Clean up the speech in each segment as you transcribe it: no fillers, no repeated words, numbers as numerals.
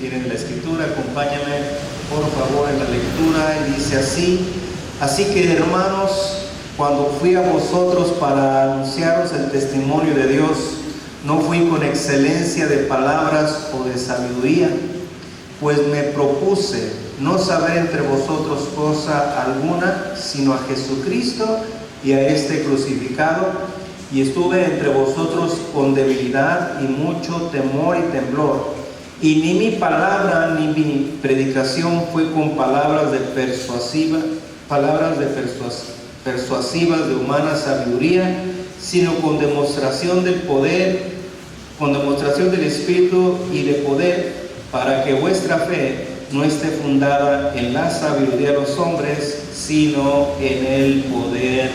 tienen la escritura, acompáñame por favor en la lectura. Y dice así: así que, hermanos, cuando fui a vosotros para anunciaros el testimonio de Dios, no fui con excelencia de palabras o de sabiduría, pues me propuse no saber entre vosotros cosa alguna, sino a Jesucristo y a este crucificado, y estuve entre vosotros con debilidad y mucho temor y temblor, y ni mi palabra ni mi predicación fue con palabras persuasivas de humana sabiduría, sino con demostración del poder, con demostración del Espíritu y de poder, para que vuestra fe no esté fundada en la sabiduría de los hombres, sino en el poder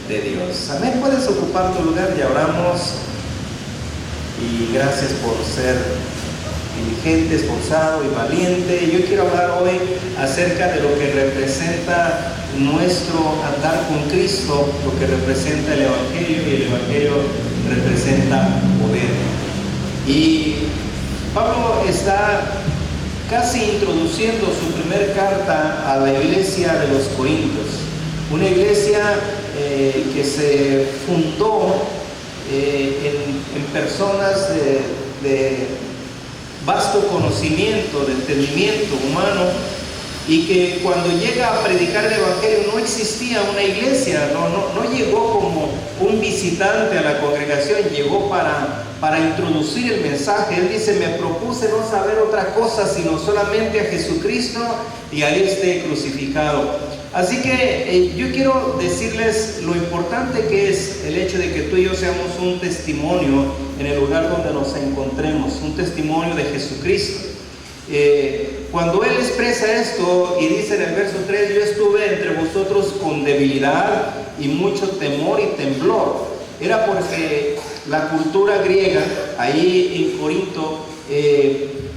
de Dios. Amén. Puedes ocupar tu lugar, ya oramos. Y gracias por ser diligente, esforzado y valiente. Yo quiero hablar hoy acerca de lo que representa nuestro andar con Cristo, lo que representa el Evangelio, y el Evangelio representa poder. Y Pablo está casi introduciendo su primer carta a la iglesia de los Corintios, una iglesia que se fundó en personas de vasto conocimiento, de entendimiento humano, y que cuando llega a predicar el Evangelio no existía una iglesia, no llegó como un visitante a la congregación, llegó para introducir el mensaje. Él dice: me propuse no saber otra cosa sino solamente a Jesucristo y a este crucificado. Así que yo quiero decirles lo importante que es el hecho de que tú y yo seamos un testimonio en el lugar donde nos encontremos, un testimonio de Jesucristo. Cuando él expresa esto y dice en el verso 3: yo estuve entre vosotros con debilidad y mucho temor y temblor, era porque la cultura griega ahí en Corinto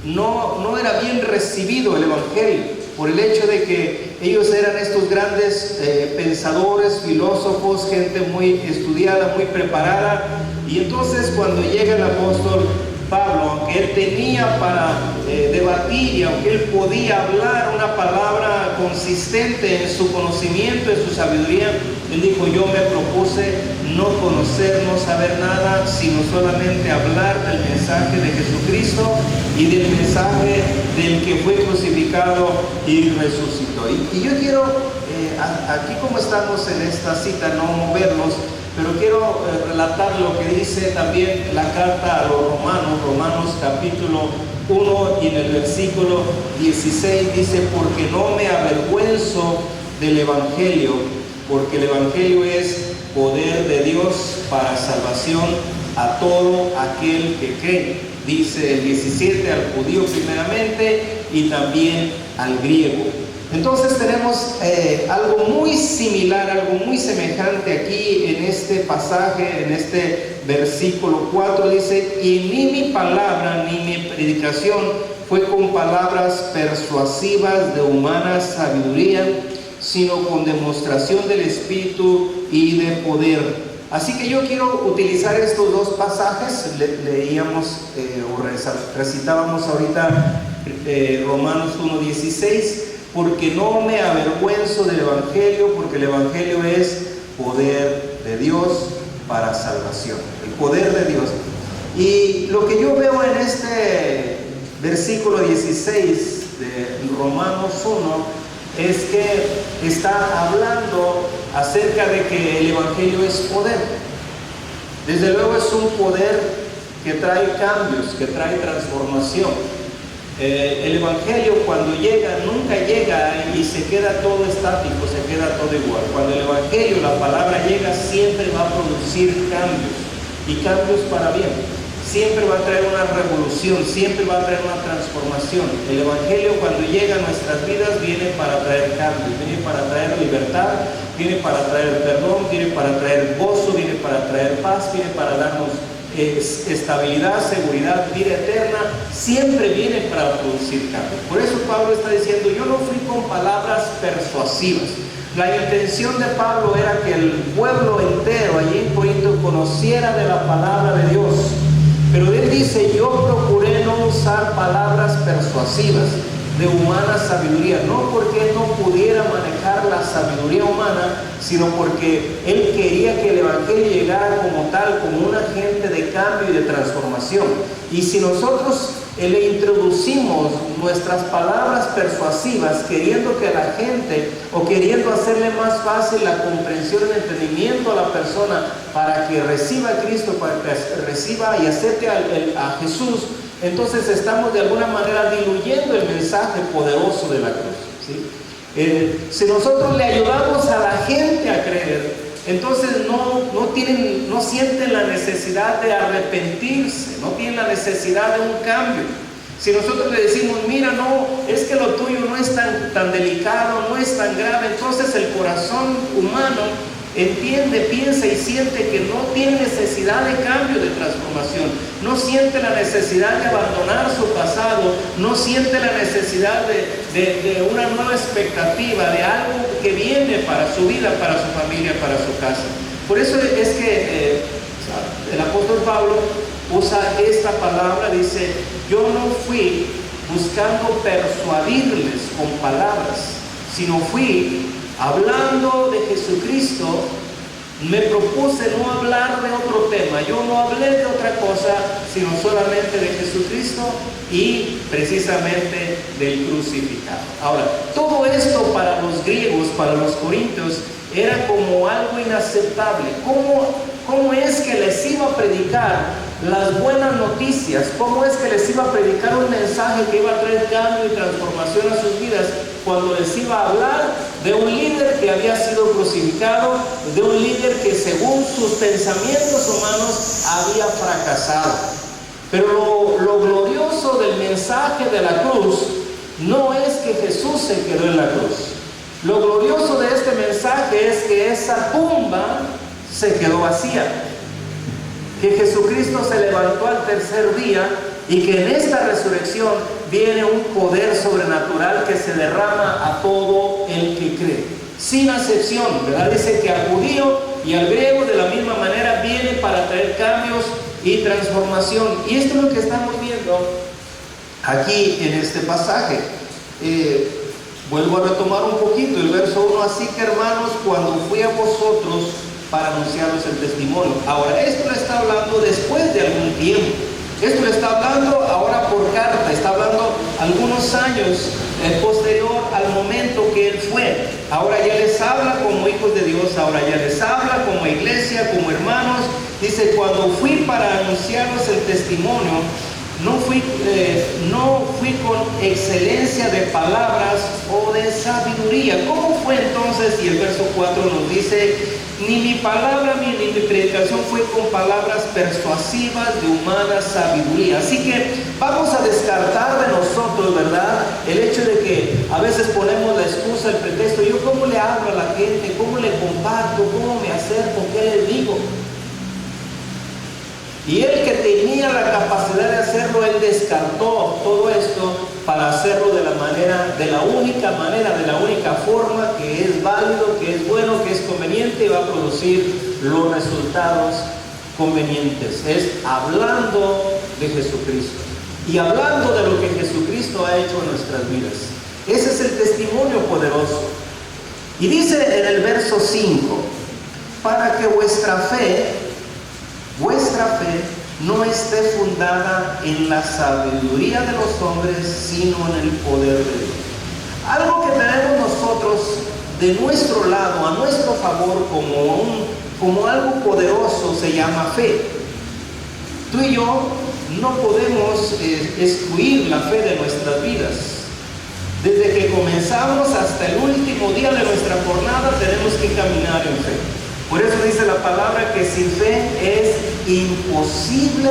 no era bien recibido el Evangelio, por el hecho de que ellos eran estos grandes pensadores, filósofos, gente muy estudiada, muy preparada. Y entonces cuando llega el apóstol Pablo, aunque él tenía para debatir, y aunque él podía hablar una palabra consistente en su conocimiento, en su sabiduría, él dijo: yo me propuse no conocer, no saber nada, sino solamente hablar del mensaje de Jesucristo y del mensaje del que fue crucificado y resucitó. Y yo quiero, aquí como estamos en esta cita, no movernos, pero quiero relatar lo que dice también la carta a los Romanos capítulo 1, y en el versículo 16 dice: porque no me avergüenzo del Evangelio, porque el Evangelio es poder de Dios para salvación a todo aquel que cree. Dice el 17: al judío primeramente y también al griego. Entonces tenemos algo muy similar, algo muy semejante aquí en este pasaje, en este versículo 4. Dice: y ni mi palabra ni mi predicación fue con palabras persuasivas de humana sabiduría, sino con demostración del Espíritu y de poder. Así que yo quiero utilizar estos dos pasajes. Leíamos o recitábamos ahorita Romanos 1:16, porque no me avergüenzo del Evangelio, porque el Evangelio es poder de Dios para salvación, el poder de Dios. Y lo que yo veo en este versículo 16 de Romanos 1 es que está hablando acerca de que el Evangelio es poder. Desde luego es un poder que trae cambios, que trae transformación. El Evangelio cuando llega, nunca llega y se queda todo estático, se queda todo igual. Cuando el Evangelio, la palabra llega, siempre va a producir cambios, y cambios para bien. Siempre va a traer una revolución, siempre va a traer una transformación. El Evangelio cuando llega a nuestras vidas viene para traer cambios, viene para traer libertad, viene para traer perdón, viene para traer gozo, viene para traer paz, viene para darnos estabilidad, seguridad, vida eterna. Siempre viene para producir cambios. Por eso Pablo está diciendo: yo no fui con palabras persuasivas. La intención de Pablo era que el pueblo entero allí en Corinto conociera de la palabra de Dios, Pero él dice, yo procuré no usar palabras persuasivas de humana sabiduría, no porque él no pudiera manejar la sabiduría humana, sino porque él quería que el evangelio llegara como tal, como un agente de cambio y de transformación. Y si nosotros le introducimos nuestras palabras persuasivas, queriendo que la gente, o queriendo hacerle más fácil la comprensión y el entendimiento a la persona para que reciba a Cristo, para que reciba y acepte a Jesús, entonces estamos de alguna manera diluyendo el mensaje poderoso de la cruz, ¿sí? Si nosotros le ayudamos a la gente a creer, entonces no sienten la necesidad de arrepentirse, no tienen la necesidad de un cambio. Si nosotros le decimos, mira, no, es que lo tuyo no es tan delicado, no es tan grave, entonces el corazón humano entiende, piensa y siente que no tiene necesidad de cambio, de transformación, no siente la necesidad de abandonar su pasado, no siente la necesidad de una nueva expectativa, de algo que viene para su vida, para su familia, para su casa. Por eso es que el apóstol Pablo usa esta palabra, dice, yo no fui buscando persuadirles con palabras, sino fui hablando de Jesucristo. Me propuse no hablar de otro tema, yo no hablé de otra cosa, sino solamente de Jesucristo y precisamente del crucificado. Ahora, todo esto para los griegos, para los corintios, era como algo inaceptable. ¿Cómo es que les iba a predicar las buenas noticias? ¿Cómo es que les iba a predicar un mensaje que iba a traer cambio y transformación a sus vidas cuando les iba a hablar de un líder que había sido crucificado, de un líder que según sus pensamientos humanos había fracasado? Pero lo glorioso del mensaje de la cruz no es que Jesús se quedó en la cruz. Lo glorioso de este mensaje es que esa tumba se quedó vacía, que Jesucristo se levantó al tercer día y que en esta resurrección viene un poder sobrenatural que se derrama a todo el que cree, sin excepción, ¿verdad? Dice que al judío y al griego de la misma manera viene para traer cambios y transformación. Y esto es lo que estamos viendo aquí en este pasaje. Vuelvo a retomar un poquito el verso 1, así que hermanos, cuando fui a vosotros para anunciaros el testimonio. Ahora, esto le está hablando después de algún tiempo. Esto le está hablando ahora por carta, está hablando algunos años posterior al momento que él fue. Ahora ya les habla como hijos de Dios, ahora ya les habla como iglesia, como hermanos. Dice, cuando fui para anunciaros el testimonio, no fui con excelencia de palabras o de sabiduría. ¿Cómo fue entonces? Y el verso 4 nos dice, ni mi palabra ni mi predicación fue con palabras persuasivas de humana sabiduría. Así que vamos a descartar de nosotros, ¿verdad?, el hecho de que a veces ponemos la excusa, el pretexto, yo cómo le hablo a la gente, cómo le comparto, cómo me acerco, qué les digo. Y él que tenía la capacidad de hacerlo, él descartó todo esto para hacerlo de la única manera, de la única forma que es válido, que es bueno, que es conveniente y va a producir los resultados convenientes. Es hablando de Jesucristo y hablando de lo que Jesucristo ha hecho en nuestras vidas. Ese es el testimonio poderoso. Y dice en el verso 5, para que vuestra fe no esté fundada en la sabiduría de los hombres, sino en el poder de Dios. Algo que tenemos nosotros de nuestro lado, a nuestro favor, como algo poderoso, se llama fe. Tú y yo no podemos excluir la fe de nuestras vidas. Desde que comenzamos hasta el último día de nuestra jornada tenemos que caminar en fe. Por eso dice la palabra que sin fe es imposible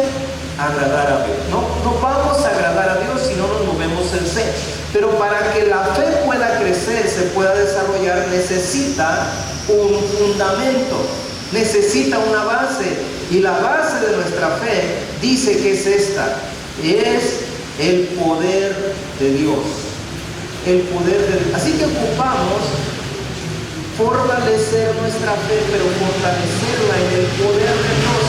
agradar a Dios. No vamos a agradar a Dios si no nos movemos en fe. Pero para que la fe pueda crecer, se pueda desarrollar, necesita un fundamento, necesita una base. Y la base de nuestra fe dice que es esta, es el poder de Dios. El poder de Dios. Así que ocupamos fortalecer nuestra fe, pero fortalecerla en el poder de Dios.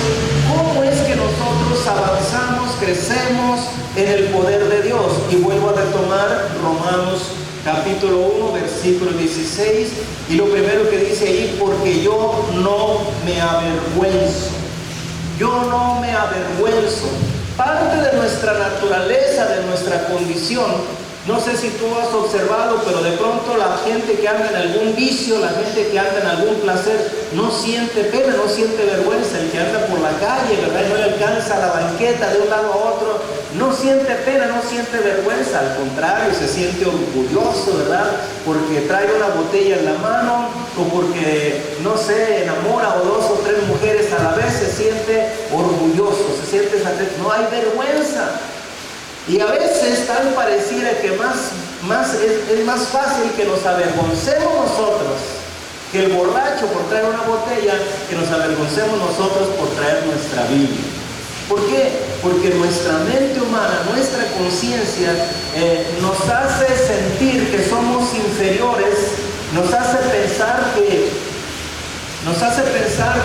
¿Cómo es que nosotros avanzamos, crecemos en el poder de Dios. Y vuelvo a retomar Romanos capítulo 1, versículo 16, y lo primero que dice ahí: porque yo no me avergüenzo. Yo no me avergüenzo. Parte de nuestra naturaleza, de nuestra condición, no sé si tú has observado, pero de pronto la gente que anda en algún vicio, la gente que anda en algún placer, no siente pena, no siente vergüenza. El que anda por la calle, ¿verdad?, y no le alcanza la banqueta de un lado a otro, no siente pena, no siente vergüenza. Al contrario, se siente orgulloso, ¿verdad?, porque trae una botella en la mano, o porque, no sé, enamora a 2 o 3 mujeres a la vez. Se siente orgulloso, se siente satisfecho, no hay vergüenza. Y a veces tal pareciera que es más fácil que nos avergoncemos nosotros, que el borracho por traer una botella, que nos avergoncemos nosotros por traer nuestra Biblia. ¿Por qué? Porque nuestra mente humana, nuestra conciencia nos hace sentir que somos inferiores, nos hace pensar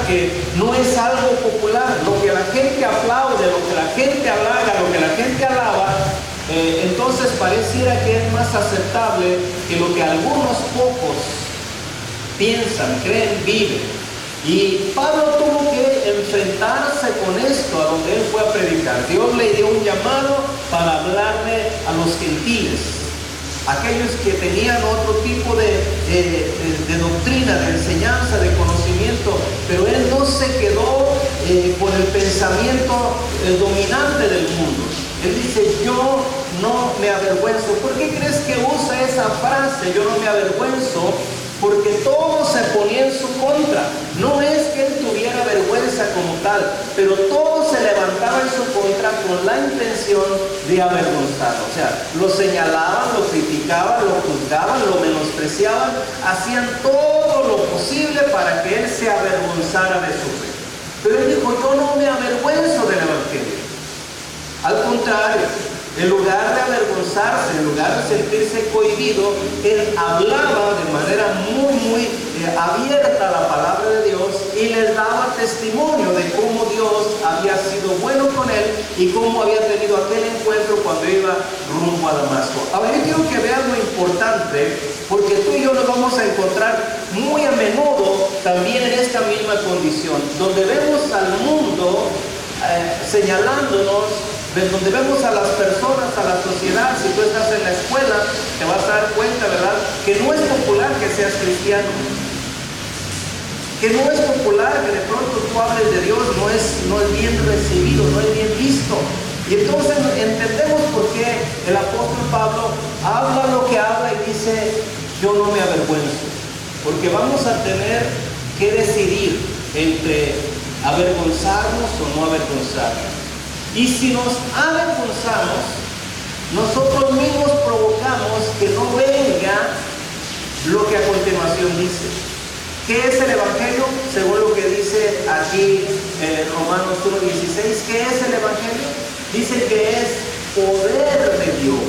que no es algo popular. Lo que la gente aplaude, lo que la gente halaga, lo que la gente alaba, entonces pareciera que es más aceptable que lo que algunos pocos piensan, creen, viven. Y Pablo tuvo que enfrentarse con esto a donde él fue a predicar. Dios le dio un llamado para hablarle a los gentiles, aquellos que tenían otro tipo de doctrina, de enseñanza, de conocimiento, pero él no se quedó con el pensamiento dominante del mundo. Él dice: yo no me avergüenzo. ¿Por qué crees que usa esa frase, yo no me avergüenzo? Porque todo se ponía en su contra. No es que él tuviera vergüenza como tal, pero todo se levantaba en su contra con la intención de avergonzarlo. O sea, lo señalaban, lo criticaban, lo juzgaban, lo menospreciaban, hacían todo lo posible para que él se avergonzara de su fe. Pero él dijo: yo no me avergüenzo del Evangelio. Al contrario, en lugar de avergonzarse, en lugar de sentirse cohibido, él hablaba de manera muy abierta la palabra de Dios y les daba testimonio de cómo Dios había sido bueno con él y cómo había tenido aquel encuentro cuando iba rumbo a Damasco. Ahora yo quiero que vean lo importante, porque tú y yo nos vamos a encontrar muy a menudo también en esta misma condición, donde vemos al mundo señalándonos, donde vemos a las personas, a la sociedad. Si tú estás en la escuela, te vas a dar cuenta, ¿verdad?, que no es popular que seas cristiano, que no es popular que de pronto tú hables de Dios, no es bien recibido, no es bien visto. Y entonces entendemos por qué el apóstol Pablo habla lo que habla y dice: yo no me avergüenzo, porque vamos a tener que decidir entre avergonzarnos o no avergonzarnos. Y si nos avergonzamos, nosotros mismos provocamos que no venga lo que a continuación dice. ¿Qué es el Evangelio? Según lo que dice aquí Romanos 1:16, ¿qué es el Evangelio? Dice que es poder de Dios.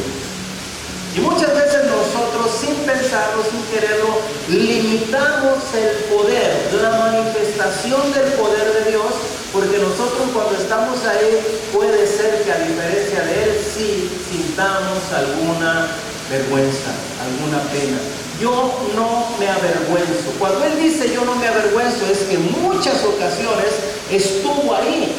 Y muchas veces nosotros, sin pensarlo, sin quererlo, limitamos el poder, la manifestación del poder de Dios, porque nosotros cuando estamos ahí, puede ser que a diferencia de Él, sí sintamos alguna vergüenza, alguna pena. Yo no me avergüenzo. Cuando Él dice yo no me avergüenzo, es que en muchas ocasiones estuvo ahí,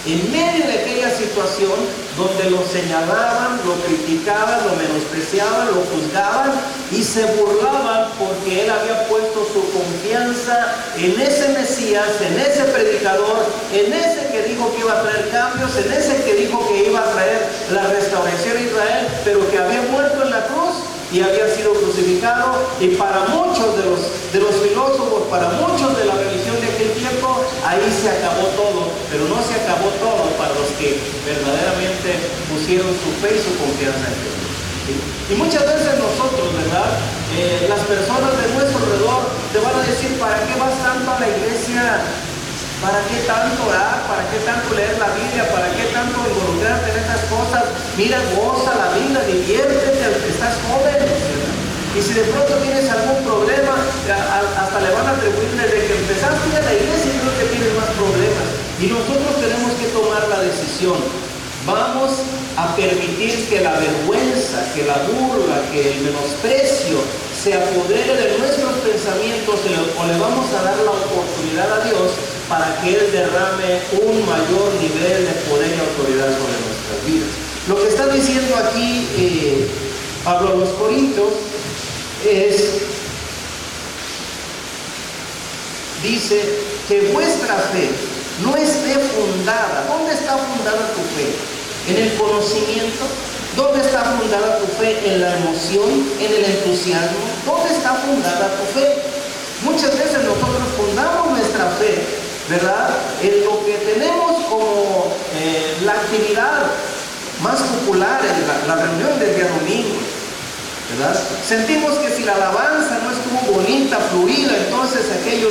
en medio de aquella situación donde lo señalaban, lo criticaban, lo menospreciaban, lo juzgaban y se burlaban porque él había puesto su confianza en ese Mesías, en ese predicador, en ese que dijo que iba a traer cambios, en ese que dijo que iba a traer la restauración a Israel, pero que había muerto en la cruz y había sido crucificado. Y para muchos de los filósofos, para muchos de la religión de aquel tiempo, ahí se acabó todo, pero no se acabó todo para los que verdaderamente pusieron su fe y su confianza en Dios. Y muchas veces nosotros, ¿verdad?, las personas de nuestro alrededor te van a decir: ¿para qué vas tanto a la iglesia? ¿Para qué tanto orar? ¿Para qué tanto leer la Biblia? ¿Para qué tanto involucrarte en estas cosas? Mira, goza la vida, diviértete, estás joven. Y si de pronto tienes algún problema, hasta le van a atribuir desde que empezaste a ir a la iglesia, creo que tienes más problemas. Y nosotros tenemos que tomar la decisión. Vamos a permitir que la vergüenza, que la burla, que el menosprecio se apodere de nuestros pensamientos, o le vamos a dar la oportunidad a Dios para que Él derrame un mayor nivel de poder y autoridad sobre nuestras vidas. Lo que está diciendo aquí Pablo a los Corintios dice que vuestra fe no esté fundada. ¿Dónde está fundada tu fe? ¿En el conocimiento? ¿Dónde está fundada tu fe? ¿En la emoción? ¿En el entusiasmo? ¿Dónde está fundada tu fe? Muchas veces nosotros fundamos nuestra fe, ¿verdad?, en lo que tenemos como la actividad más popular en la reunión del día domingo, ¿verdad? Sentimos que si la alabanza no estuvo bonita, fluida, entonces aquello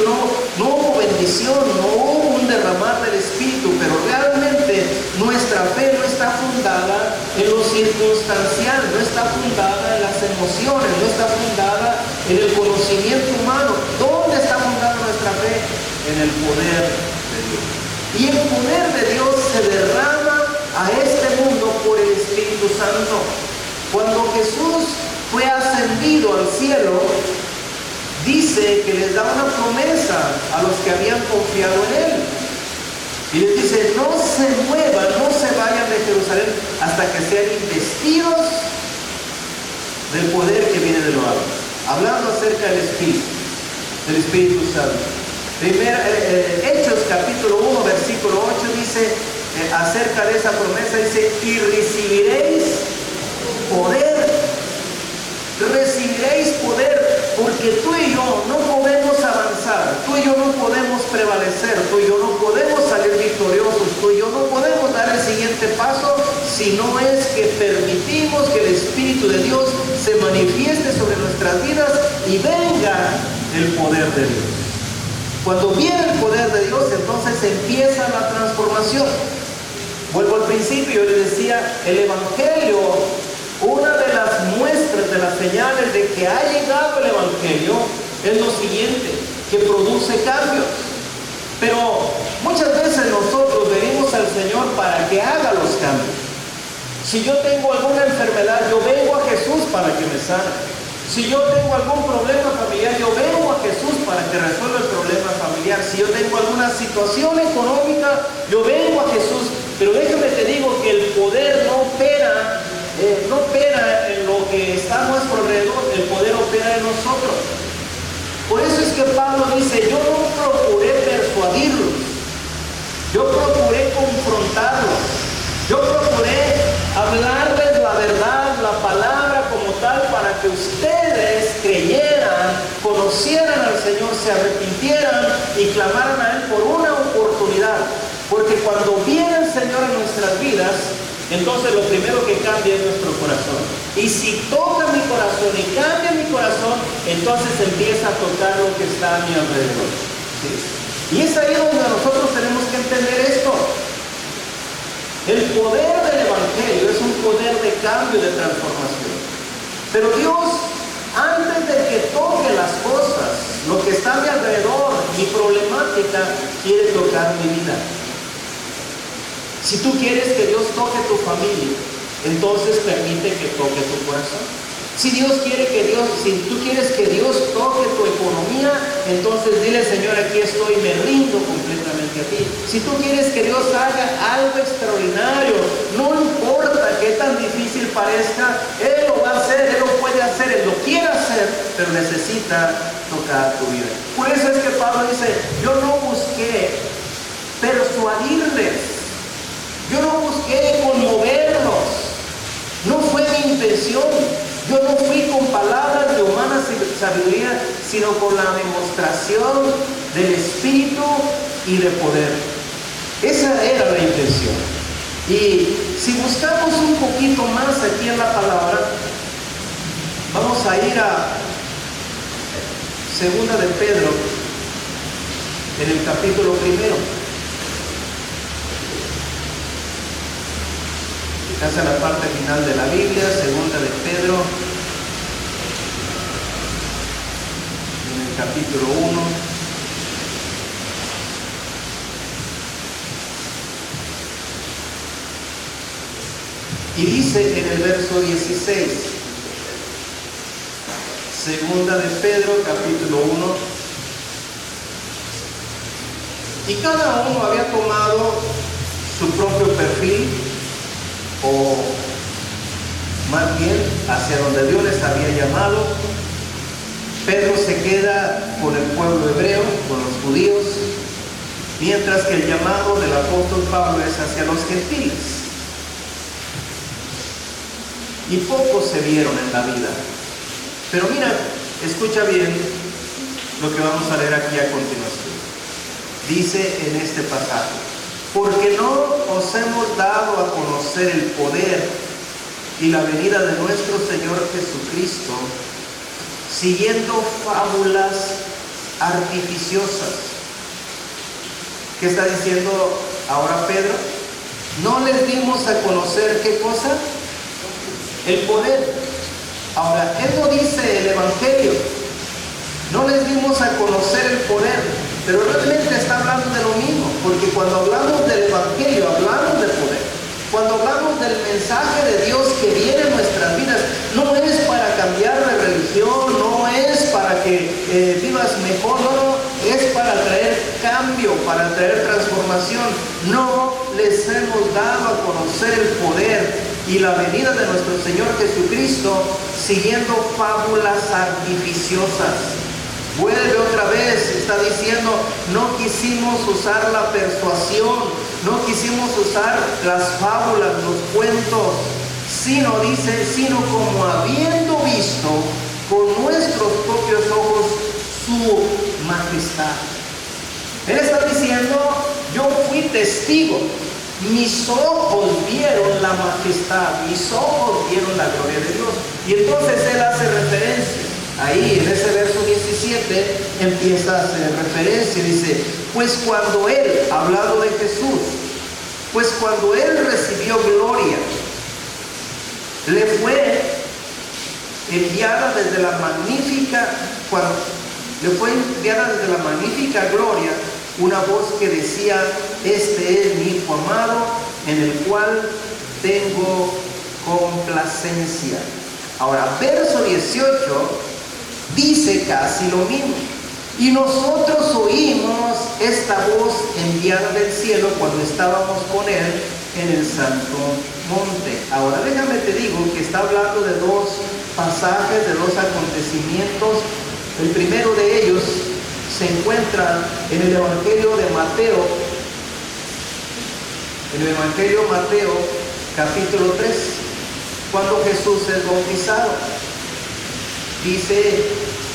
no hubo bendición, no hubo un derramar del Espíritu, pero realmente nuestra fe no está fundada en lo circunstancial, no está fundada en las emociones, no está fundada en el conocimiento humano. ¿Dónde está fundada nuestra fe? En el poder de Dios. Y el poder de Dios se derrama a este mundo por el Espíritu Santo. Cuando Jesús fue ascendido al cielo, dice que les da una promesa a los que habían confiado en Él. Y les dice, no se muevan, no se vayan de Jerusalén hasta que sean investidos del poder que viene de lo alto. Hablando acerca del Espíritu Santo. Hechos capítulo 1, versículo 8 dice, acerca de esa promesa, dice, y recibiréis poder. Recibiréis poder, porque tú y yo no podemos avanzar, tú y yo no podemos prevalecer, tú y yo no podemos salir victoriosos, tú y yo no podemos dar el siguiente paso si no es que permitimos que el Espíritu de Dios se manifieste sobre nuestras vidas y venga el poder de Dios. Cuando viene el poder de Dios, entonces empieza la transformación. Vuelvo al principio, yo les decía, el Evangelio, una de las muestras, de las señales de que ha llegado el Evangelio es lo siguiente, que produce cambios. Pero muchas veces nosotros venimos al Señor para que haga los cambios. Si yo tengo alguna enfermedad, yo vengo a Jesús para que me sane. Si yo tengo algún problema familiar, yo vengo a Jesús para que resuelva el problema familiar. Si yo tengo alguna situación económica, yo vengo a Jesús. Pero déjame te digo que el poder no opera en lo que está a nuestro alrededor, el poder opera en nosotros. Por eso es que Pablo dice, yo no procuré persuadirlos, yo procuré confrontarlos, yo procuré hablarles la verdad, la palabra como tal, para que ustedes creyeran, conocieran al Señor, se arrepintieran y clamaran a Él por una oportunidad. Porque cuando viene el Señor en nuestras vidas, entonces lo primero que cambia es nuestro corazón. Y si toca mi corazón y cambia mi corazón, entonces empieza a tocar lo que está a mi alrededor. ¿Sí? Y es ahí donde nosotros tenemos que entender esto. El poder del Evangelio es un poder de cambio, de transformación. Pero Dios, antes de que toque las cosas, lo que está a mi alrededor, mi problemática, quiere tocar mi vida. Si tú quieres que Dios toque tu familia, entonces permite que toque tu corazón. Si tú quieres que Dios toque tu economía, entonces dile, Señor, aquí estoy, me rindo completamente a ti. Si tú quieres que Dios haga algo extraordinario, no importa qué tan difícil parezca, Él lo va a hacer, Él lo puede hacer, Él lo quiere hacer, pero necesita tocar tu vida. Por eso es que Pablo dice, yo no busqué persuadirles, yo no busqué conmoverlos, no fue mi intención. Yo no fui con palabras de humana sabiduría, sino con la demostración del Espíritu y de poder. Esa era la intención. Y si buscamos un poquito más aquí en la palabra, vamos a ir a Segunda de Pedro, en el capítulo 1. Casi a la parte final de la Biblia, Segunda de Pedro, en el capítulo 1. Y dice en el verso 16, segunda de Pedro, capítulo 1, y cada uno había tomado su propio perfil, o más bien hacia donde Dios les había llamado. Pedro se queda con el pueblo hebreo, con los judíos, mientras que el llamado del apóstol Pablo es hacia los gentiles. Y pocos se vieron en la vida. Pero mira, escucha bien lo que vamos a leer aquí a continuación. Dice en este pasaje: porque no os hemos dado a conocer el poder y la venida de nuestro Señor Jesucristo, siguiendo fábulas artificiosas. ¿Qué está diciendo ahora Pedro? No les dimos a conocer, ¿qué cosa? El poder. Ahora, él no dice el Evangelio. No les dimos a conocer el poder, pero realmente está hablando de lo mismo, porque cuando hablamos del Evangelio, hablamos de poder. Cuando hablamos del mensaje de Dios que viene en nuestras vidas, no es para cambiar de religión, no es para que vivas mejor, no, es para traer cambio, para traer transformación. No les hemos dado a conocer el poder y la venida de nuestro Señor Jesucristo, siguiendo fábulas artificiosas. Vuelve otra vez, está diciendo, no quisimos usar la persuasión, no quisimos usar las fábulas, los cuentos, sino como habiendo visto con nuestros propios ojos su majestad. Él está diciendo, yo fui testigo, mis ojos vieron la majestad, mis ojos vieron la gloria de Dios. Y entonces él hace referencia. Ahí en ese verso 17 empieza a hacer referencia, dice, pues cuando él, hablando de Jesús, pues cuando él recibió gloria, le fue enviada desde la magnífica gloria una voz que decía, este es mi Hijo amado, en el cual tengo complacencia. Ahora, verso 18 dice casi lo mismo. Y nosotros oímos esta voz enviada del cielo cuando estábamos con él en el santo monte. Ahora déjame te digo que está hablando de dos pasajes, de dos acontecimientos. El primero de ellos se encuentra en el Evangelio de Mateo. En el Evangelio de Mateo, capítulo 3, cuando Jesús es bautizado. Dice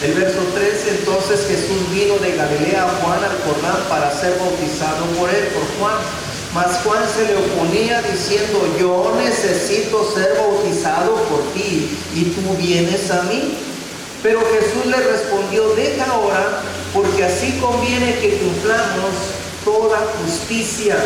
el verso 3, entonces Jesús vino de Galilea a Juan al Jordán para ser bautizado por Juan. Mas Juan se le oponía diciendo, yo necesito ser bautizado por ti, y tú vienes a mí. Pero Jesús le respondió, deja ahora, porque así conviene que cumplamos toda justicia.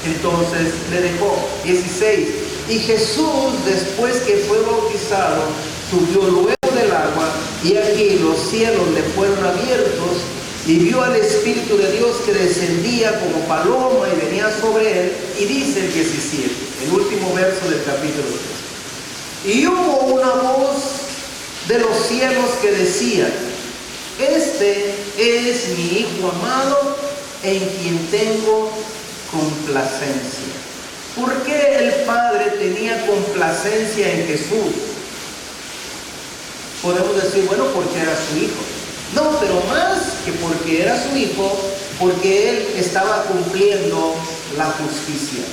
Entonces le dejó. 16. Y Jesús, después que fue bautizado, subió luego del agua, y aquí los cielos le fueron abiertos, y vio al Espíritu de Dios que descendía como paloma y venía sobre él. Y dice el 17, el último verso del capítulo 3. Y hubo una voz de los cielos que decía, este es mi Hijo amado, en quien tengo complacencia. ¿Por qué el Padre tenía complacencia en Jesús? Podemos decir, bueno, porque era su hijo. No, pero más que porque era su hijo, porque él estaba cumpliendo la justicia.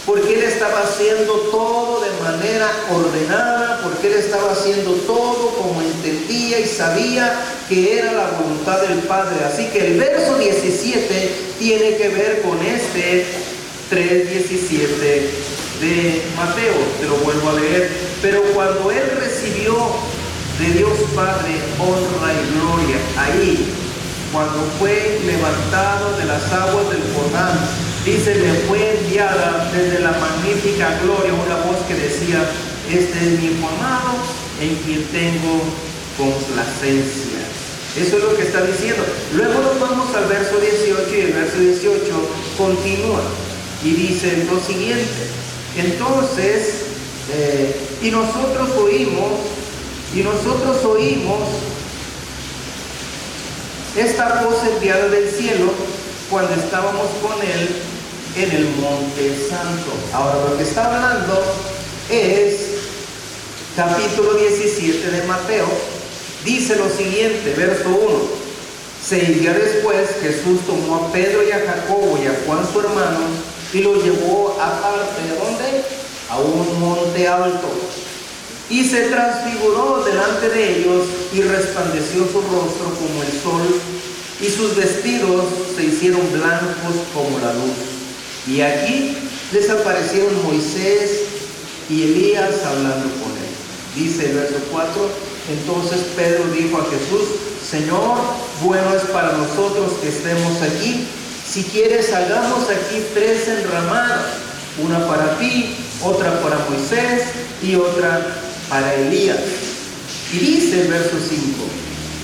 Porque él estaba haciendo todo de manera ordenada, porque él estaba haciendo todo como entendía y sabía que era la voluntad del Padre. Así que el verso 17 tiene que ver con este 3:17 de Mateo. Te lo vuelvo a leer. Pero cuando él recibió de Dios Padre honra y gloria, ahí, cuando fue levantado de las aguas del Jordán, dice, le fue enviada desde la magnífica gloria una voz que decía, este es mi Hijo amado, en quien tengo complacencia. Eso es lo que está diciendo. Luego nos vamos al verso 18, y el verso 18 continúa y dice lo siguiente. Entonces y nosotros oímos esta voz enviada del cielo cuando estábamos con Él en el Monte Santo. Ahora, lo que está hablando es capítulo 17 de Mateo. Dice lo siguiente, verso 1. 6 días después, Jesús tomó a Pedro y a Jacobo y a Juan su hermano y lo llevó aparte. ¿A dónde? A un monte alto. Y se transfiguró delante de ellos y resplandeció su rostro como el sol, y sus vestidos se hicieron blancos como la luz. Y aquí les aparecieron Moisés y Elías hablando con él. Dice el verso 4, entonces Pedro dijo a Jesús, Señor, bueno es para nosotros que estemos aquí. Si quieres, hagamos aquí 3 enramadas, una para ti, otra para Moisés y otra para Elías. Y dice el verso 5,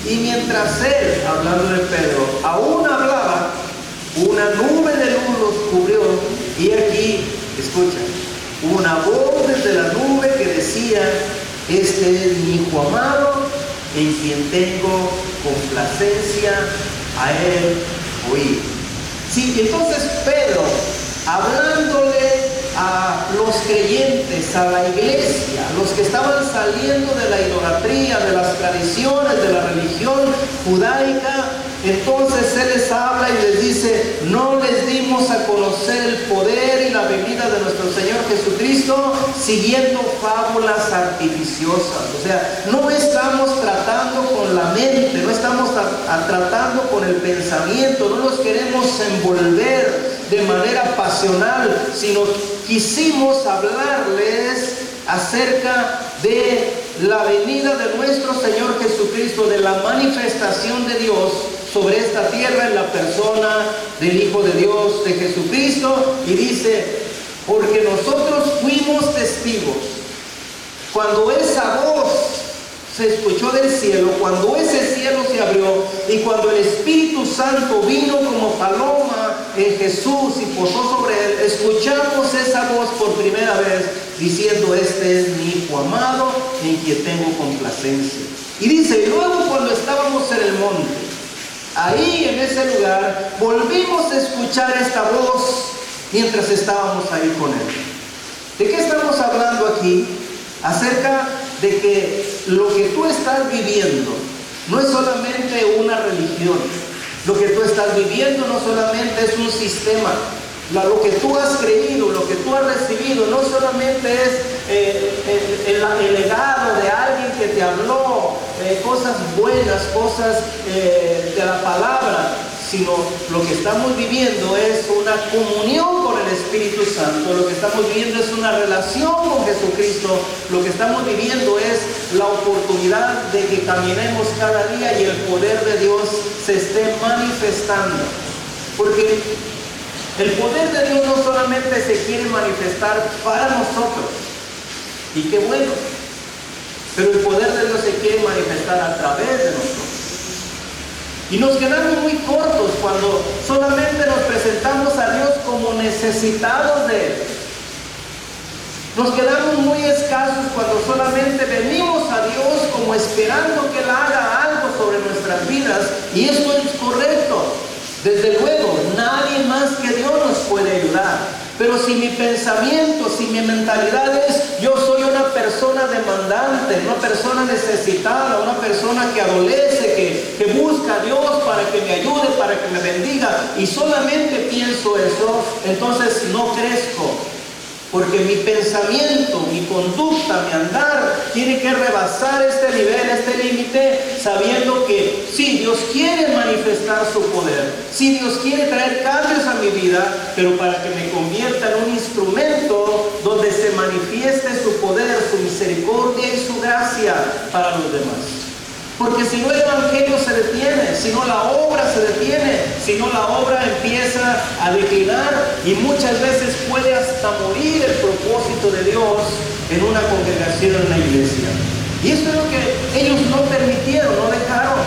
y mientras él, hablando de Pedro, aún hablaba, una nube de luz los cubrió, y aquí, escucha, una voz desde la nube que decía, este es mi Hijo amado, en quien tengo complacencia, a él oír. Sí, entonces Pedro, hablándole a los creyentes, a la iglesia, a los que estaban saliendo de la idolatría, de las tradiciones, de la religión judaica, entonces Él les habla y les dice, no les dimos a conocer el poder y la venida de nuestro Señor Jesucristo siguiendo fábulas artificiosas. O sea, no estamos tratando con la mente, no estamos tratando con el pensamiento, no nos queremos envolver de manera pasional, sino quisimos hablarles acerca de la venida de nuestro Señor Jesucristo, de la manifestación de Dios sobre esta tierra en la persona del Hijo de Dios, de Jesucristo. Y dice, porque nosotros fuimos testigos cuando esa voz se escuchó del cielo, cuando ese cielo se abrió y cuando el Espíritu Santo vino como paloma en Jesús y posó sobre él, escuchamos esa voz por primera vez diciendo, este es mi Hijo amado en quien tengo complacencia. Y dice, y luego cuando estábamos en el monte, ahí en ese lugar, volvimos a escuchar esta voz mientras estábamos ahí con él. ¿De qué estamos hablando aquí? Acerca de que lo que tú estás viviendo no es solamente una religión. Lo que tú estás viviendo no solamente es un sistema. Lo que tú has creído, lo que tú has recibido, no solamente es el legado de alguien que te habló cosas buenas, cosas de la palabra, sino lo que estamos viviendo es una comunión con el Espíritu Santo, lo que estamos viviendo es una relación con Jesucristo, lo que estamos viviendo es la oportunidad de que caminemos cada día y el poder de Dios se esté manifestando. Porque el poder de Dios no solamente se quiere manifestar para nosotros, y qué bueno, pero el poder de Dios se quiere manifestar a través de nosotros. Y nos quedamos muy cortos cuando solamente nos presentamos a Dios como necesitados de Él. Nos quedamos muy escasos cuando solamente venimos a Dios como esperando que Él haga algo sobre nuestras vidas. Y esto es correcto. Desde luego, nadie más que Dios nos puede ayudar. Pero si mi pensamiento, si mi mentalidad es, yo soy una persona demandante, una persona necesitada, una persona que adolece, que busca a Dios para que me ayude, para que me bendiga, y solamente pienso eso, entonces no crezco. Porque mi pensamiento, mi conducta, mi andar tiene que rebasar este nivel, este límite, sabiendo que sí, Dios quiere manifestar su poder, sí, Dios quiere traer cambios a mi vida, pero para que me convierta en un instrumento donde se manifieste su poder, su misericordia y su gracia para los demás. Porque si no el evangelio se detiene, si no la obra se detiene, si no la obra empieza a declinar y muchas veces puede hasta morir el propósito de Dios en una congregación, en la iglesia. Y esto es lo que ellos no permitieron, no dejaron.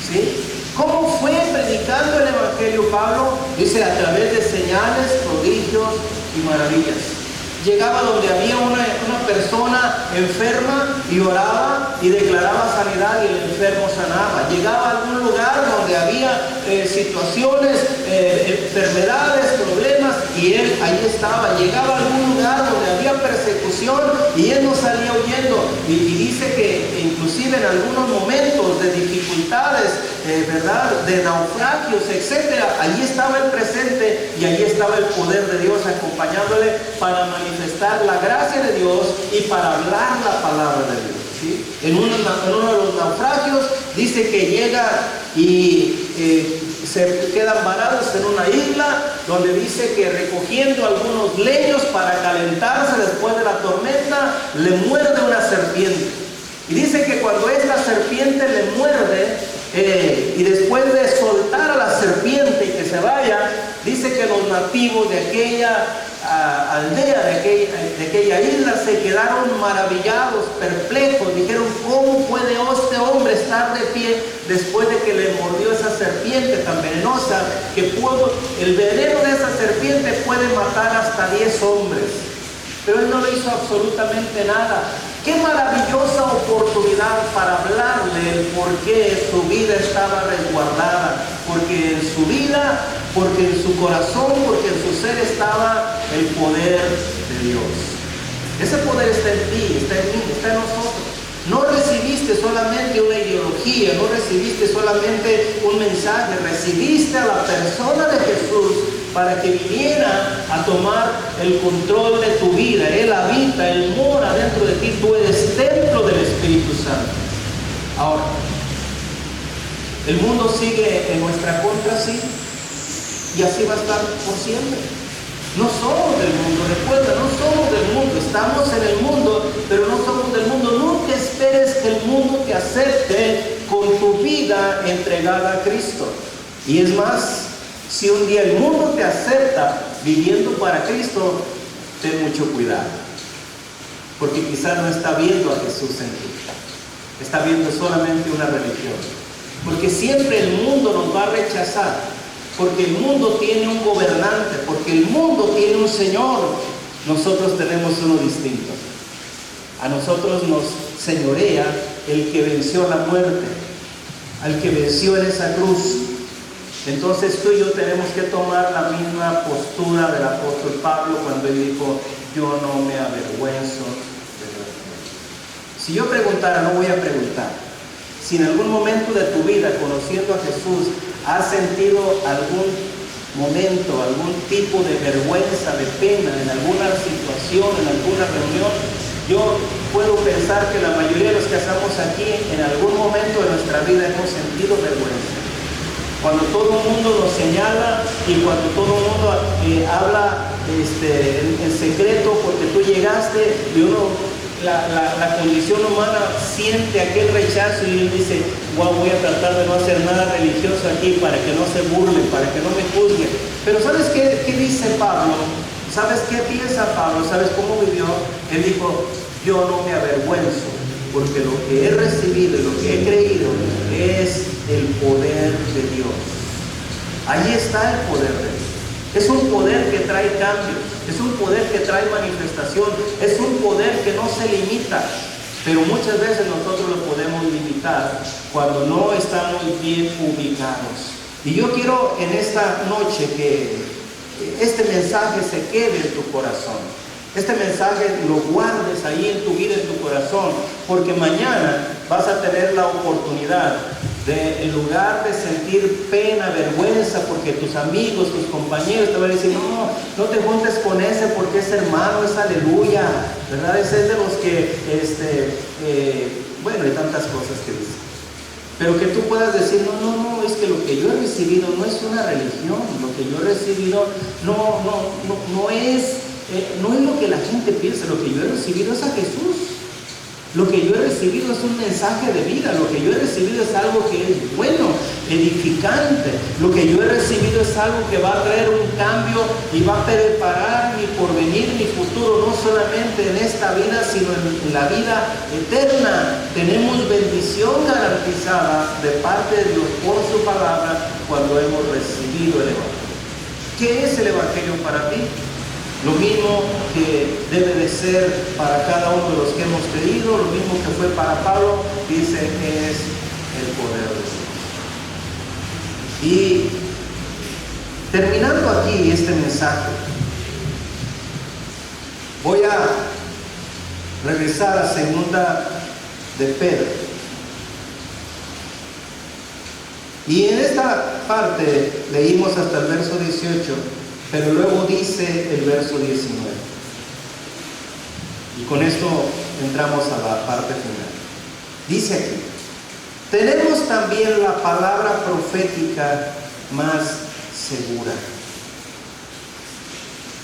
¿Sí? ¿Cómo fue predicando el evangelio Pablo? Dice, a través de señales, prodigios y maravillas. Llegaba donde había una persona enferma y oraba y declaraba sanidad y el enfermo sanaba. Llegaba a algún lugar donde había situaciones, enfermedades, problemas, y él ahí estaba. Llegaba a algún lugar donde había persecución y él no salía huyendo. Y dice que inclusive en algunos momentos de dificultades, ¿verdad?, de naufragios, etcétera, allí estaba el presente y allí estaba el poder de Dios acompañándole para manifestar la gracia de Dios y para hablar la palabra de Dios, ¿sí? En uno de los naufragios dice que llega y se quedan varados en una isla donde dice que recogiendo algunos leños para calentarse después de la tormenta, le muerde una serpiente. Y dice que cuando esta serpiente le muerde, y después de soltar a la serpiente y que se vaya, dice que los nativos de aquella aldea, de aquella isla, se quedaron maravillados, perplejos. Dijeron: ¿cómo puede este hombre estar de pie después de que le mordió esa serpiente tan venenosa, que el veneno de esa serpiente puede matar hasta 10 hombres? Pero él no le hizo absolutamente nada. Qué maravillosa oportunidad para hablarle el por qué su vida estaba resguardada. Porque en su vida, porque en su corazón, porque en su ser estaba el poder de Dios. Ese poder está en ti, está en mí, está en nosotros. No recibiste solamente una ideología, no recibiste solamente un mensaje, recibiste a la persona de Jesús para que viniera a tomar el control de tu vida. Él habita, Él mora dentro de ti, tú eres templo del Espíritu Santo. Ahora, el mundo sigue en nuestra contra, sí, y así va a estar por siempre. No somos del mundo, recuerda, no somos del mundo, estamos en el mundo, pero no somos del mundo. Nunca esperes que el mundo te acepte con tu vida entregada a Cristo. Y es más, si un día el mundo te acepta viviendo para Cristo, ten mucho cuidado, porque quizás no está viendo a Jesús en ti, está viendo solamente una religión. Porque siempre el mundo nos va a rechazar, porque el mundo tiene un gobernante, porque el mundo tiene un Señor. Nosotros tenemos uno distinto. A nosotros nos señorea el que venció la muerte, al que venció en esa cruz. Entonces tú y yo tenemos que tomar la misma postura del apóstol Pablo cuando él dijo: yo no me avergüenzo del Evangelio. Si yo preguntara, no voy a preguntar, si en algún momento de tu vida, conociendo a Jesús, has sentido algún momento, algún tipo de vergüenza, de pena en alguna situación, en alguna reunión, yo puedo pensar que la mayoría de los que estamos aquí, en algún momento de nuestra vida hemos sentido vergüenza. Cuando todo el mundo nos señala y cuando todo el mundo habla en secreto porque tú llegaste, y uno, la condición humana siente aquel rechazo y él dice: wow, voy a tratar de no hacer nada religioso aquí para que no se burlen, para que no me juzguen. Pero ¿sabes qué dice Pablo? ¿Sabes qué piensa Pablo? ¿Sabes cómo vivió? Él dijo: yo no me avergüenzo, porque lo que he recibido y lo que he creído es el poder de Dios. Ahí está el poder de Dios. Es un poder que trae cambios, es un poder que trae manifestación, es un poder que no se limita. Pero muchas veces nosotros lo podemos limitar cuando no estamos bien ubicados. Y yo quiero en esta noche que este mensaje se quede en tu corazón. Este mensaje lo guardes ahí en tu vida, en tu corazón, porque mañana vas a tener la oportunidad de, en lugar de sentir pena, vergüenza, porque tus amigos, tus compañeros te van a decir: no te juntes con ese porque es hermano, es aleluya, ¿verdad? Ese es de los que, bueno, hay tantas cosas que dicen. Pero que tú puedas decir: no, es que lo que yo he recibido no es una religión, lo que yo he recibido no es lo que la gente piensa, lo que yo he recibido es a Jesús. Lo que yo he recibido es un mensaje de vida, lo que yo he recibido es algo que es bueno, edificante. Lo que yo he recibido es algo que va a traer un cambio y va a preparar mi porvenir, mi futuro, no solamente en esta vida, sino en la vida eterna. Tenemos bendición garantizada de parte de Dios por su palabra cuando hemos recibido el Evangelio. ¿Qué es el Evangelio para ti? Lo mismo que debe de ser para cada uno de los que hemos creído, lo mismo que fue para Pablo, dice que es el poder de Dios. Y terminando aquí este mensaje, voy a regresar a segunda de Pedro. Y en esta parte leímos hasta el verso 18, pero luego dice el verso 19. Y con esto entramos a la parte final. Dice aquí: tenemos también la palabra profética más segura,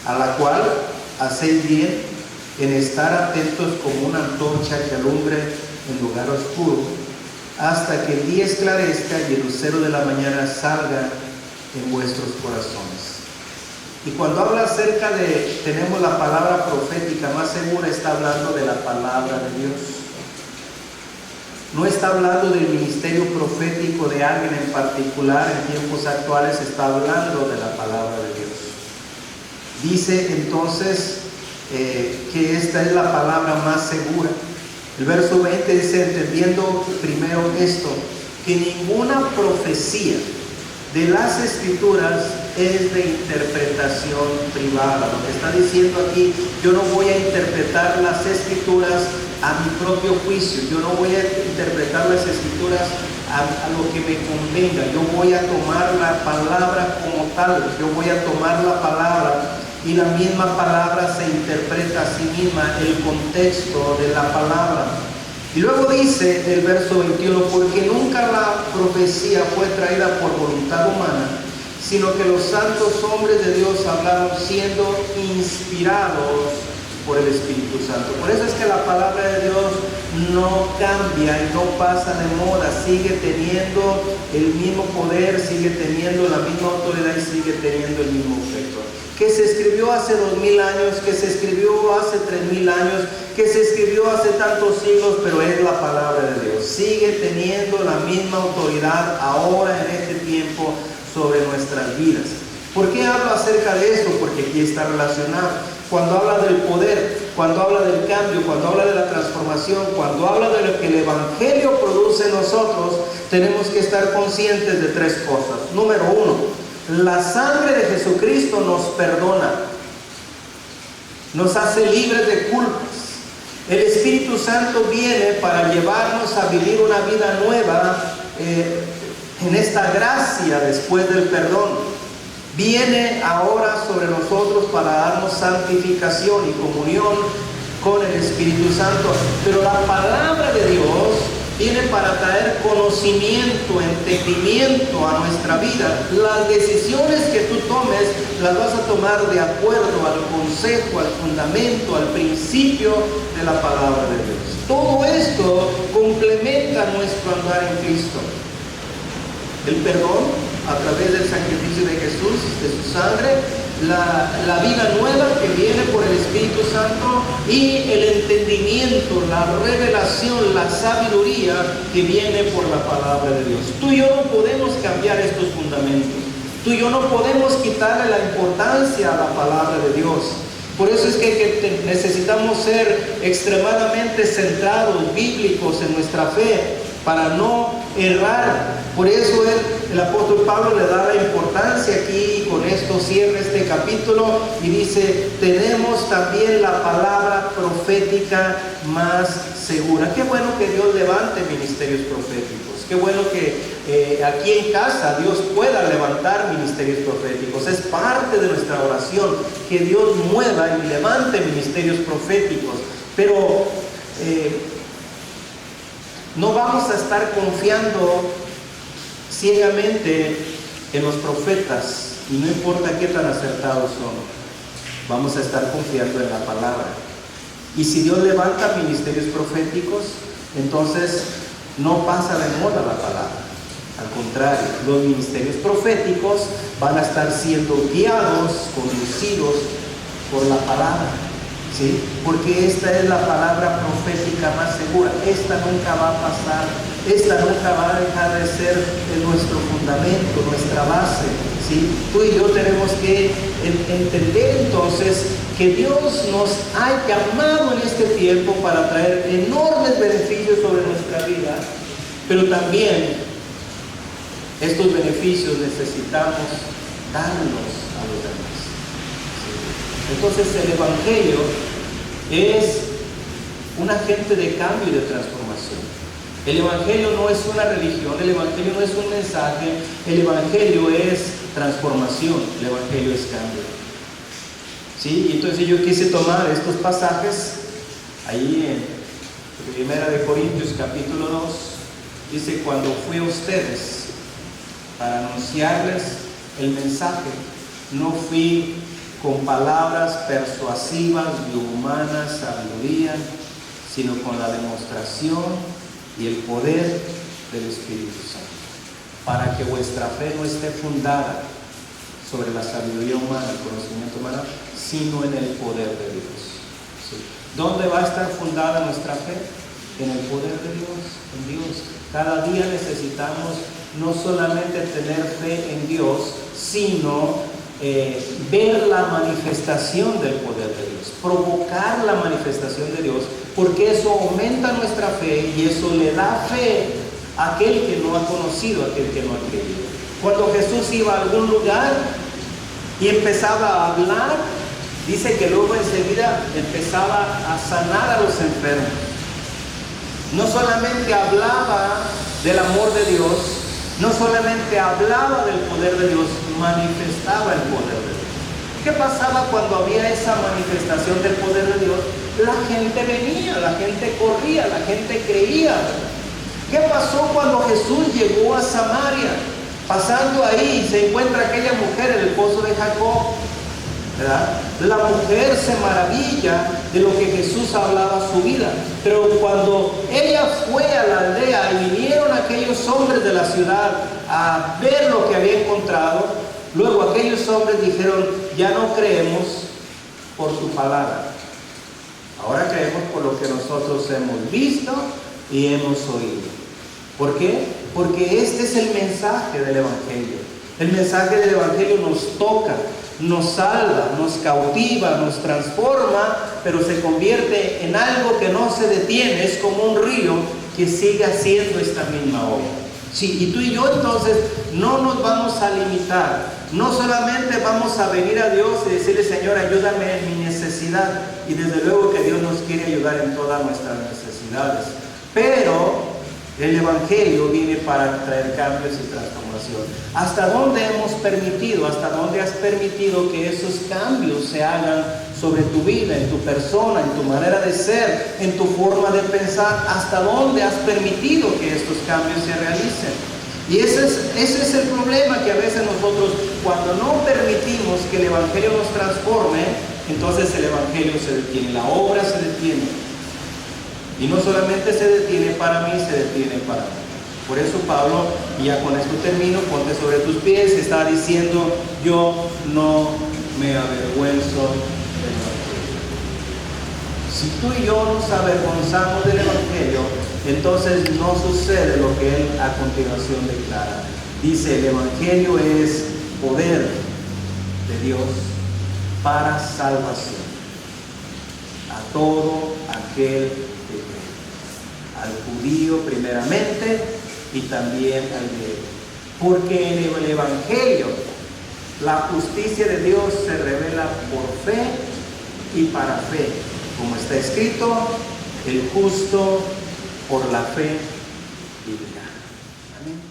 a la cual hacéis bien en estar atentos como una antorcha que alumbre en lugar oscuro, hasta que el día esclarezca y el lucero de la mañana salga en vuestros corazones. Y cuando habla acerca de tenemos la palabra profética más segura, está hablando de la palabra de Dios. No está hablando del ministerio profético de alguien en particular en tiempos actuales, está hablando de la palabra de Dios. Dice entonces que esta es la palabra más segura. El verso 20 dice, entendiendo primero esto, que ninguna profecía de las Escrituras es de interpretación privada. Lo que está diciendo aquí, yo no voy a interpretar las Escrituras a mi propio juicio, yo no voy a interpretar las Escrituras a lo que me convenga, yo voy a tomar la palabra como tal, yo voy a tomar la palabra y la misma palabra se interpreta a sí misma, el contexto de la palabra. Y luego dice el verso 21, porque nunca la profecía fue traída por voluntad humana, sino que los santos hombres de Dios hablaron siendo inspirados por el Espíritu Santo. Por eso es que la palabra de Dios no cambia y no pasa de moda, sigue teniendo el mismo poder, sigue teniendo la misma autoridad y sigue teniendo el mismo efecto. Que se escribió hace 2000 años, que se escribió hace 3000 años, que se escribió hace tantos siglos, pero es la palabra de Dios. Sigue teniendo la misma autoridad ahora en este tiempo sobre nuestras vidas. ¿Por qué hablo acerca de esto? Porque aquí está relacionado. Cuando habla del poder, cuando habla del cambio, cuando habla de la transformación, cuando habla de lo que el Evangelio produce en nosotros, tenemos que estar conscientes de tres cosas. Número uno, la sangre de Jesucristo nos perdona, nos hace libres de culpas. El Espíritu Santo viene para llevarnos a vivir una vida nueva en esta gracia después del perdón. Viene ahora sobre nosotros para darnos santificación y comunión con el Espíritu Santo. Pero la palabra de Dios viene para traer conocimiento, entendimiento a nuestra vida. Las decisiones que tú tomes las vas a tomar de acuerdo al consejo, al fundamento, al principio de la palabra de Dios. Todo esto complementa nuestro andar en Cristo. El perdón a través del sacrificio de Jesús, de su sangre, la vida nueva que viene por el Espíritu Santo y el entendimiento, la revelación, la sabiduría que viene por la palabra de Dios. Tú y yo no podemos cambiar estos fundamentos. Tú y yo no podemos quitarle la importancia a la palabra de Dios. Por eso es que necesitamos ser extremadamente centrados, bíblicos en nuestra fe, para no errar. Por eso el apóstol Pablo le da la importancia aquí, y con esto cierra este capítulo y dice, tenemos también la palabra profética más segura. Qué bueno que Dios levante ministerios proféticos. Qué bueno que aquí en casa Dios pueda levantar ministerios proféticos. Es parte de nuestra oración que Dios mueva y levante ministerios proféticos. Pero no vamos a estar confiando ciegamente en los profetas, y no importa qué tan acertados son, vamos a estar confiando en la palabra. Y si Dios levanta ministerios proféticos, entonces no pasa de moda la palabra. Al contrario, los ministerios proféticos van a estar siendo guiados, conducidos por la palabra. ¿Sí? Porque esta es la palabra profética más segura. Esta nunca va a pasar, esta nunca va a dejar de ser nuestro fundamento, nuestra base. ¿Sí? Tú y yo tenemos que entender entonces que Dios nos ha llamado en este tiempo para traer enormes beneficios sobre nuestra vida, pero también estos beneficios necesitamos darlos a los demás. Entonces el Evangelio es un agente de cambio y de transformación. El Evangelio no es una religión, el Evangelio no es un mensaje, el Evangelio es transformación, el Evangelio es cambio. ¿Sí? Entonces yo quise tomar estos pasajes, ahí en 1 Corintios capítulo 2, dice: cuando fui a ustedes para anunciarles el mensaje, no fui con palabras persuasivas de humana sabiduría, sino con la demostración y el poder del Espíritu Santo, para que vuestra fe no esté fundada sobre la sabiduría humana, el conocimiento humano, sino en el poder de Dios. ¿Sí? ¿Dónde va a estar fundada nuestra fe? En el poder de Dios, en Dios. Cada día necesitamos no solamente tener fe en Dios, sino ver la manifestación del poder de Dios, provocar la manifestación de Dios, porque eso aumenta nuestra fe y eso le da fe a aquel que no ha conocido, a aquel que no ha creído. Cuando Jesús iba a algún lugar y empezaba a hablar, dice que luego enseguida empezaba a sanar a los enfermos. No solamente hablaba del amor de Dios, no solamente hablaba del poder de Dios, manifestaba el poder de Dios. ¿Qué pasaba cuando había esa manifestación del poder de Dios? La gente venía, la gente corría, la gente creía. ¿Qué pasó cuando Jesús llegó a Samaria? Pasando ahí se encuentra aquella mujer en el pozo de Jacob, ¿verdad? La mujer se maravilla de lo que Jesús hablaba a su vida, pero cuando ella fue a la aldea y vinieron aquellos hombres de la ciudad a ver lo que había encontrado, luego aquellos hombres dijeron: ya no creemos por su palabra, ahora creemos por lo que nosotros hemos visto y hemos oído. ¿Por qué? Porque este es el mensaje del Evangelio. El mensaje del Evangelio nos toca, nos salva, nos cautiva, nos transforma, pero se convierte en algo que no se detiene. Es como un río que sigue haciendo esta misma obra. Sí, y tú y yo entonces no nos vamos a limitar. No solamente vamos a venir a Dios y decirle: Señor, ayúdame en mi necesidad. Y desde luego que Dios nos quiere ayudar en todas nuestras necesidades. Pero el Evangelio viene para traer cambios y transformación. ¿Hasta dónde hemos permitido, hasta dónde has permitido que esos cambios se hagan sobre tu vida, en tu persona, en tu manera de ser, en tu forma de pensar? ¿Hasta dónde has permitido que estos cambios se realicen? Y ese es el problema, que a veces nosotros, cuando no permitimos que el Evangelio nos transforme, entonces el Evangelio se detiene, la obra se detiene. Y no solamente se detiene para mí, se detiene para mí. Por eso Pablo, y ya con esto termino, ponte sobre tus pies, está diciendo: yo no me avergüenzo del Evangelio. Si tú y yo nos avergonzamos del Evangelio, entonces no sucede lo que él a continuación declara. Dice: el Evangelio es poder de Dios para salvación a todo aquel que cree, al judío primeramente y también al griego. Porque en el Evangelio la justicia de Dios se revela por fe y para fe, como está escrito: el justo por la fe vivirá. Amén.